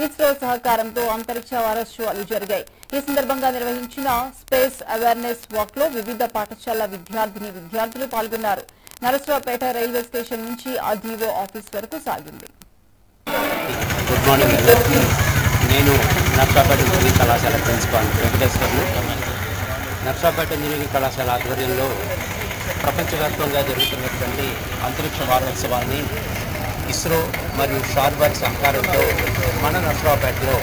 ఇస్రో సహకారంతో అంతరిక్ష వారోత్సవాలు జరిగాయి. ఈ సందర్భంగా నిర్వహించిన స్పేస్ అవేర్నెస్ వాక్ లో వివిధ పాఠశాల విద్యార్థులు పాల్గొన్నారు. నరసరావుపేట రైల్వే స్టేషన్ నుంచి ఆర్డీఓ ఆఫీస్ వరకు సాగింది. గుడ్ మార్నింగ్ అందరికీ. నేను నర్సరావుపేట ఇంజనీరింగ్ కళాశాల ప్రిన్సిపాల్ వెంకటేశ్వర్లు. నర్సరావుపేట ఇంజనీరింగ్ కళాశాల ఆధ్వర్యంలో ప్రపంచవ్యాప్తంగా జరుగుతున్నటువంటి అంతరిక్ష వారోత్సవాన్ని ఇస్రో మరియు షార్బర్ సహకారంతో మన నర్సరావుపేటలో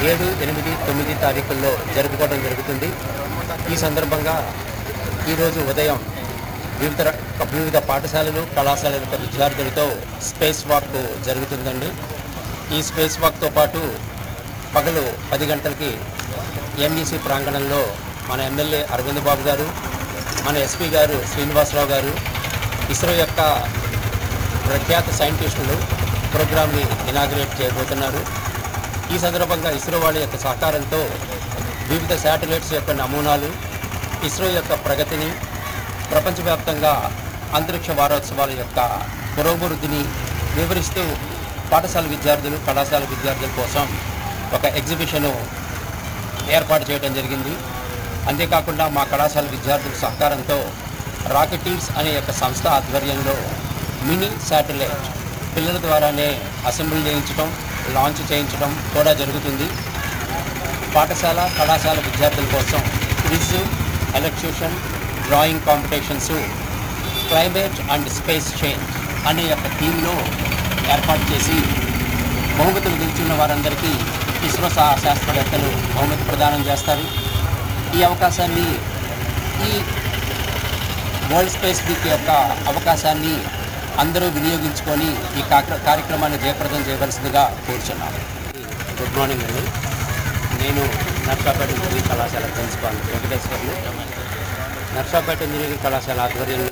7, 8, 9 తారీఖుల్లో జరుపుకోవడం జరుగుతుంది. ఈ సందర్భంగా ఈరోజు ఉదయం వివిధ పాఠశాలలు కళాశాలల యొక్క విద్యార్థులతో స్పేస్ వాక్ జరుగుతుందండి. ఈ స్పేస్ వాక్తో పాటు పగలు 10 గంటలకి ఎంఈసీ ప్రాంగణంలో మన ఎమ్మెల్యే అరవింద్ బాబు గారు, మన ఎస్పీ గారు శ్రీనివాసరావు గారు, ఇస్రో యొక్క ప్రఖ్యాత సైంటిస్టులు ప్రోగ్రామ్ని ఇనాగ్రేట్ చేయబోతున్నారు. ఈ సందర్భంగా ఇస్రో వాళ్ళ యొక్క సహకారంతో వివిధ శాటిలైట్స్ యొక్క నమూనాలు, ఇస్రో యొక్క ప్రగతిని, ప్రపంచవ్యాప్తంగా అంతరిక్ష వారోత్సవాల యొక్క పురోభివృద్ధిని వివరిస్తూ పాఠశాల విద్యార్థులు కళాశాల విద్యార్థుల కోసం ఒక ఎగ్జిబిషను ఏర్పాటు చేయడం జరిగింది. అంతేకాకుండా మా కళాశాల విద్యార్థుల సహకారంతో రాకెటీర్స్ అనే యొక్క సంస్థ ఆధ్వర్యంలో మినీ శాటిలైట్ పిల్లల ద్వారానే అసెంబ్లీ చేయించడం, లాంచ్ చేయించడం కూడా జరుగుతుంది. పాఠశాల కళాశాల విద్యార్థుల కోసం quiz, elocution, drawing competitions, climate and space change అనే యొక్క థీమ్లో ఏర్పాటు చేసి బహుమతులు గెలుచున్న వారందరికీ ఇస్రో శాస్త్రవేత్తలు బహుమతి ప్రదానం చేస్తారు. ఈ అవకాశాన్ని, ఈ వరల్డ్ స్పేస్ వీక్ యొక్క అవకాశాన్ని అందరూ వినియోగించుకొని ఈ కార్యక్రమాన్ని జయప్రదం చేయవలసిందిగా కోరుచున్నాను. గుడ్ మార్నింగ్ అండి. నేను నర్సరావుపేట ఇంజనీరింగ్ కళాశాల ప్రిన్సిపాల్ వెంకటేశ్వర్లు. నర్సరావుపేట ఇంజనీరింగ్ కళాశాల ఆధ్వర్యంలో